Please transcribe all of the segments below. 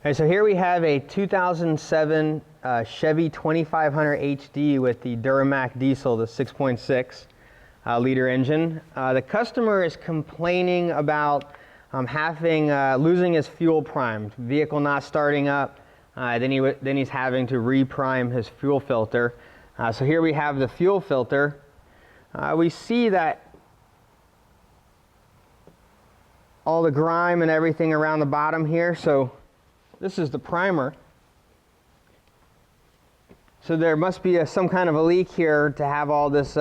Alright, so here we have a 2007 Chevy 2500 HD with the Duramax diesel, the 6.6 liter engine. The customer is complaining about losing his fuel prime, vehicle not starting up. Then he's having to reprime his fuel filter. So here we have the fuel filter. We see that all the grime and everything around the bottom here. So this is the primer. So there must be some kind of a leak here to have all this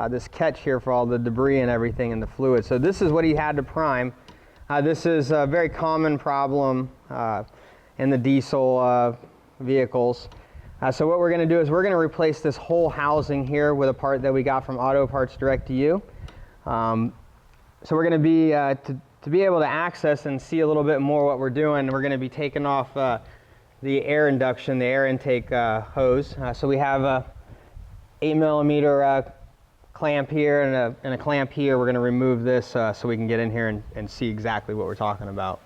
this catch here for all the debris and everything in the fluid. So this is what he had to prime. This is a very common problem in the diesel vehicles. So what we're going to do is we're going to replace this whole housing here with a part that we got from Auto Parts Direct to You. So we're going to be to be able to access and see a little bit more what we're doing, we're going to be taking off the air induction, the air intake hose. So we have a 8mm clamp here and a clamp here. We're going to remove this so we can get in here and see exactly what we're talking about.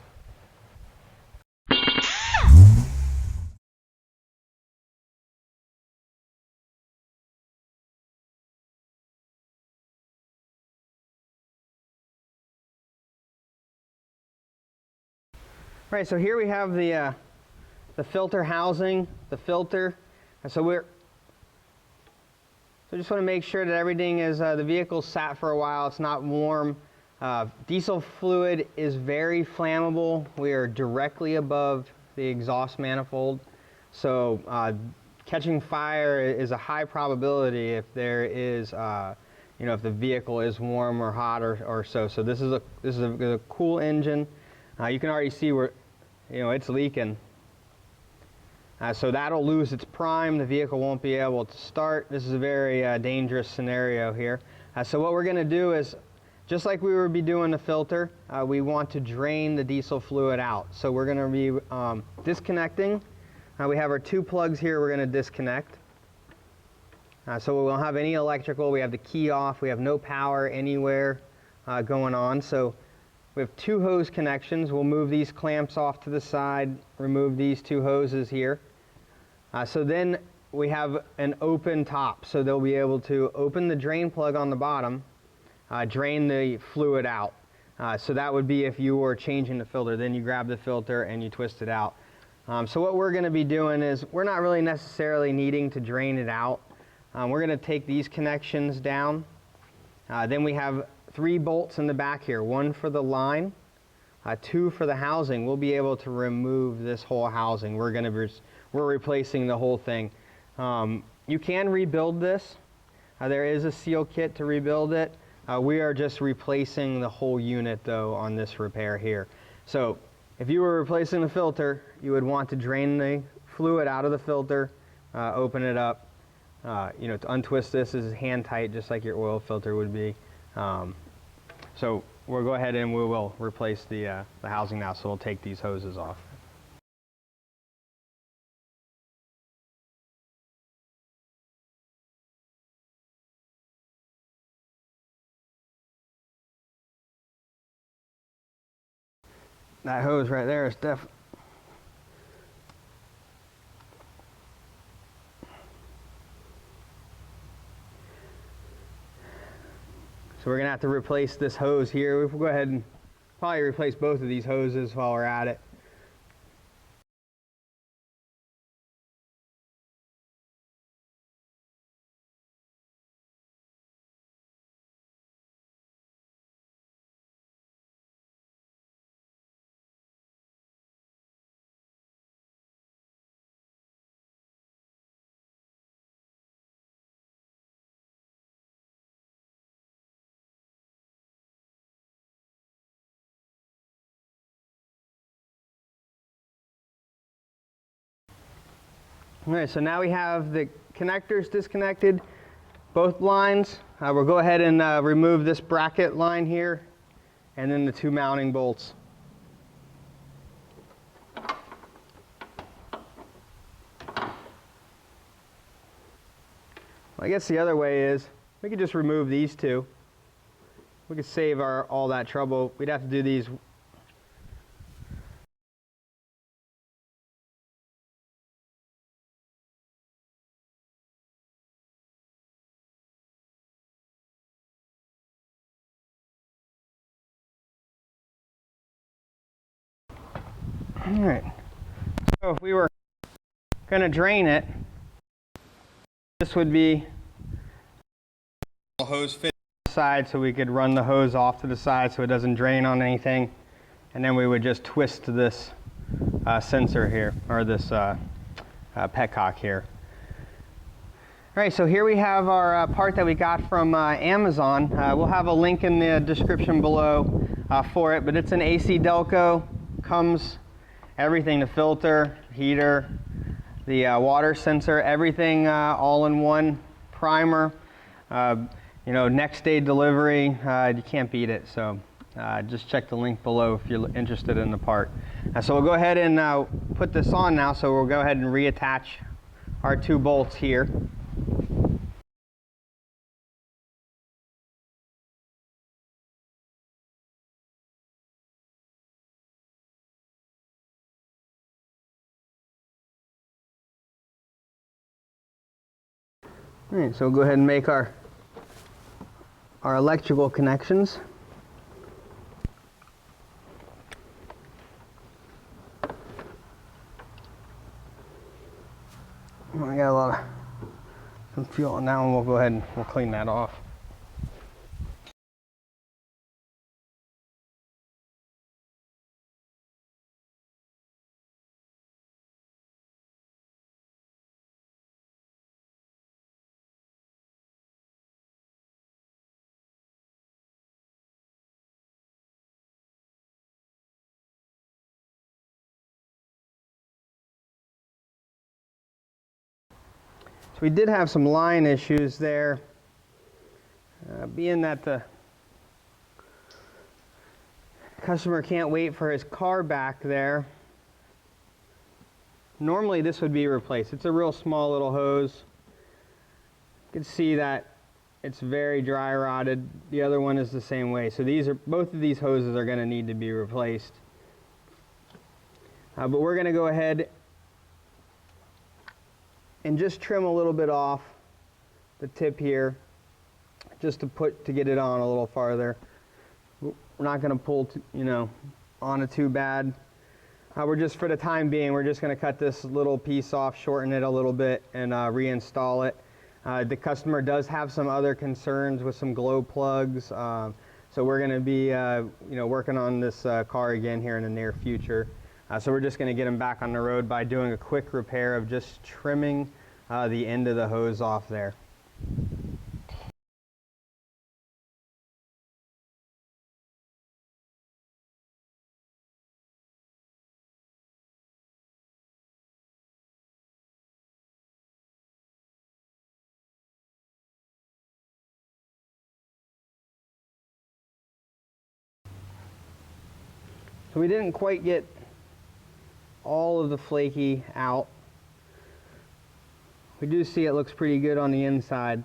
Right, so here we have the filter housing, the filter. So just want to make sure that everything is, the vehicle's sat for a while, it's not warm. Diesel fluid is very flammable. We are directly above the exhaust manifold. So catching fire is a high probability if there is, if the vehicle is warm or hot or so. So this is a cool engine. You can already see where, it's leaking. So that'll lose its prime. The vehicle won't be able to start. This is a very dangerous scenario here. So what we're going to do is, just like we would be doing the filter, we want to drain the diesel fluid out. So we're going to be disconnecting. We have our two plugs here we're going to disconnect. So we won't have any electrical. We have the key off. We have no power anywhere going on. So we have two hose connections. We'll move these clamps off to the side, remove these two hoses here. So then we have an open top, so they'll be able to open the drain plug on the bottom, drain the fluid out. So that would be if you were changing the filter. Then you grab the filter and you twist it out. So what we're going to be doing is, we're not really necessarily needing to drain it out. We're going to take these connections down. Then we have 3 bolts in the back here, 1 for the line, 2 for the housing. We'll be able to remove this whole housing. We're replacing the whole thing. You can rebuild this. There is a seal kit to rebuild it. We are just replacing the whole unit though on this repair here. So if you were replacing the filter, you would want to drain the fluid out of the filter, open it up. To untwist this is hand tight, just like your oil filter would be. So we'll go ahead and we will replace the housing now, so we'll take these hoses off. That hose right there is definitely... So we're going to have to replace this hose here. We'll go ahead and probably replace both of these hoses while we're at it. Alright, so now we have the connectors disconnected, both lines. We'll go ahead and remove this bracket line here, and then the 2 mounting bolts. Well, I guess the other way is, we could just remove these two. We could save all that trouble. We'd have to do these All right, so if we were going to drain it, this would be a hose fit on the side, so we could run the hose off to the side so it doesn't drain on anything. And then we would just twist this sensor here, or this petcock here. All right, so here we have our part that we got from Amazon. We'll have a link in the description below for it, but it's an AC Delco. Comes everything, the filter, heater, the water sensor, everything all in one. Primer, you know, next day delivery, you can't beat it. So just check the link below if you're interested in the part. So we'll go ahead and put this on now. So we'll go ahead and reattach our 2 bolts here. All right, so we'll go ahead and make our electrical connections. I got a lot of some fuel on that one. We'll go ahead and we'll clean that off. So we did have some line issues there, being that the customer can't wait for his car back there. Normally this would be replaced. It's a real small little hose. You can see that it's very dry rotted. The other one is the same way. So both of these hoses are going to need to be replaced. But we're going to go ahead and just trim a little bit off the tip here, just to get it on a little farther. We're not going to pull, on it too bad. We're just, for the time being, we're just going to cut this little piece off, shorten it a little bit, and reinstall it. The customer does have some other concerns with some glow plugs, so we're going to be, working on this car again here in the near future. So we're just going to get them back on the road by doing a quick repair of just trimming the end of the hose off there. So we didn't quite get all of the flaky out. We do see it looks pretty good on the inside.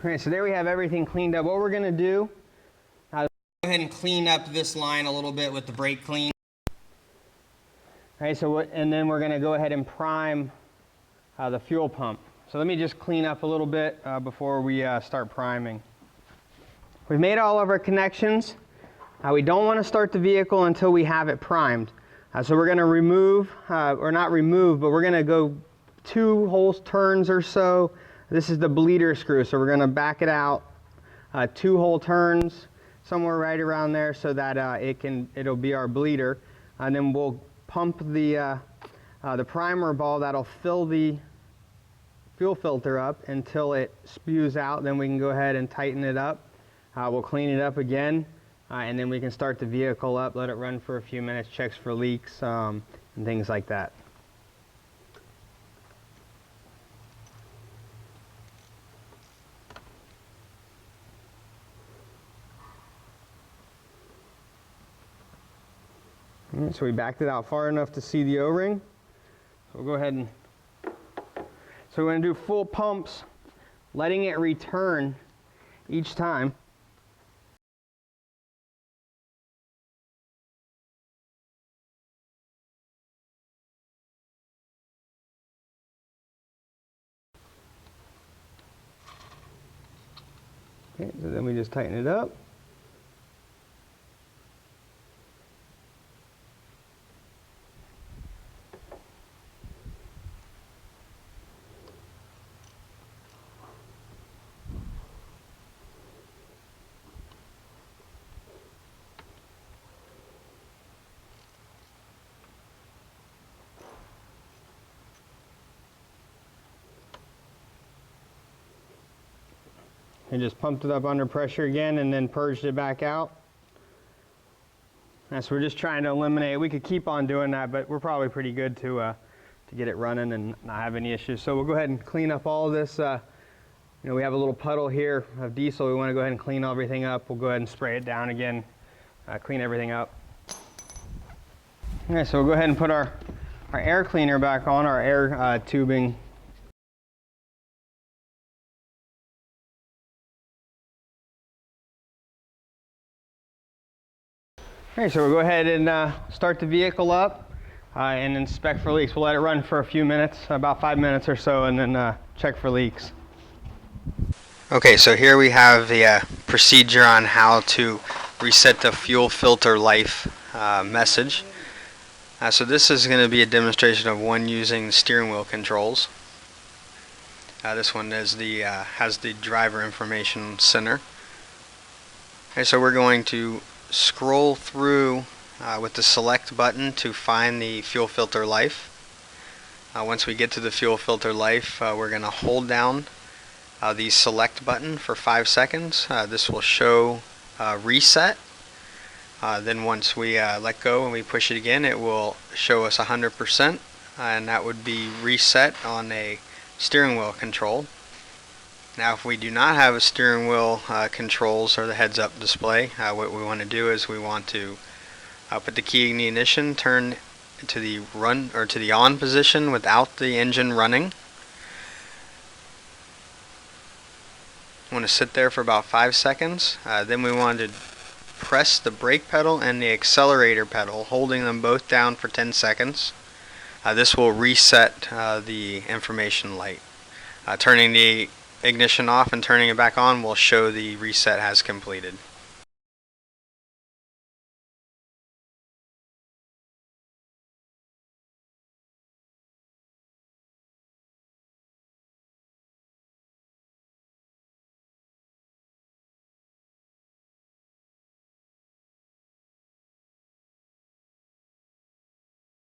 All right, so there we have everything cleaned up. What we're going to do, go ahead and clean up this line a little bit with the brake clean. All right, and then we're going to go ahead and prime the fuel pump. So let me just clean up a little bit before we start priming. We've made all of our connections. We don't want to start the vehicle until we have it primed. So we're going to remove, or not remove, but we're going to go 2 whole turns or so. This is the bleeder screw, so we're going to back it out 2 whole turns, somewhere right around there, so that it'll be our bleeder. And then we'll pump the primer ball that'll fill the fuel filter up until it spews out. Then we can go ahead and tighten it up. We'll clean it up again, and then we can start the vehicle up, let it run for a few minutes, checks for leaks and things like that. So we backed it out far enough to see the O-ring. So we'll go ahead and, so we're going to do full pumps, letting it return each time. Okay, so then we just tighten it up. And just pumped it up under pressure again and then purged it back out. And so we're just trying to eliminate, we could keep on doing that, but we're probably pretty good to get it running and not have any issues. So we'll go ahead and clean up all of this. You know, we have a little puddle here of diesel. We want to go ahead and clean everything up. We'll go ahead and spray it down again, clean everything up. Okay, so we'll go ahead and put our air cleaner back on, our air tubing. Okay, so we'll go ahead and start the vehicle up and inspect for leaks. We'll let it run for a few minutes, about 5 minutes or so, and then check for leaks. Okay, so here we have the procedure on how to reset the fuel filter life message. So this is going to be a demonstration of one using steering wheel controls. This one is has the driver information center. Okay, so we're going to scroll through with the select button to find the fuel filter life. Once we get to the fuel filter life, we're going to hold down the select button for 5 seconds. This will show reset. Then once we let go and we push it again, it will show us 100%, and that would be reset on a steering wheel control. Now if we do not have a steering wheel controls or the heads-up display, what we want to do is we want to put the key in the ignition, turn to the run or to the on position without the engine running. We want to sit there for about 5 seconds. Then we want to press the brake pedal and the accelerator pedal, holding them both down for 10 seconds. This will reset the information light. Turning the ignition off and turning it back on will show the reset has completed.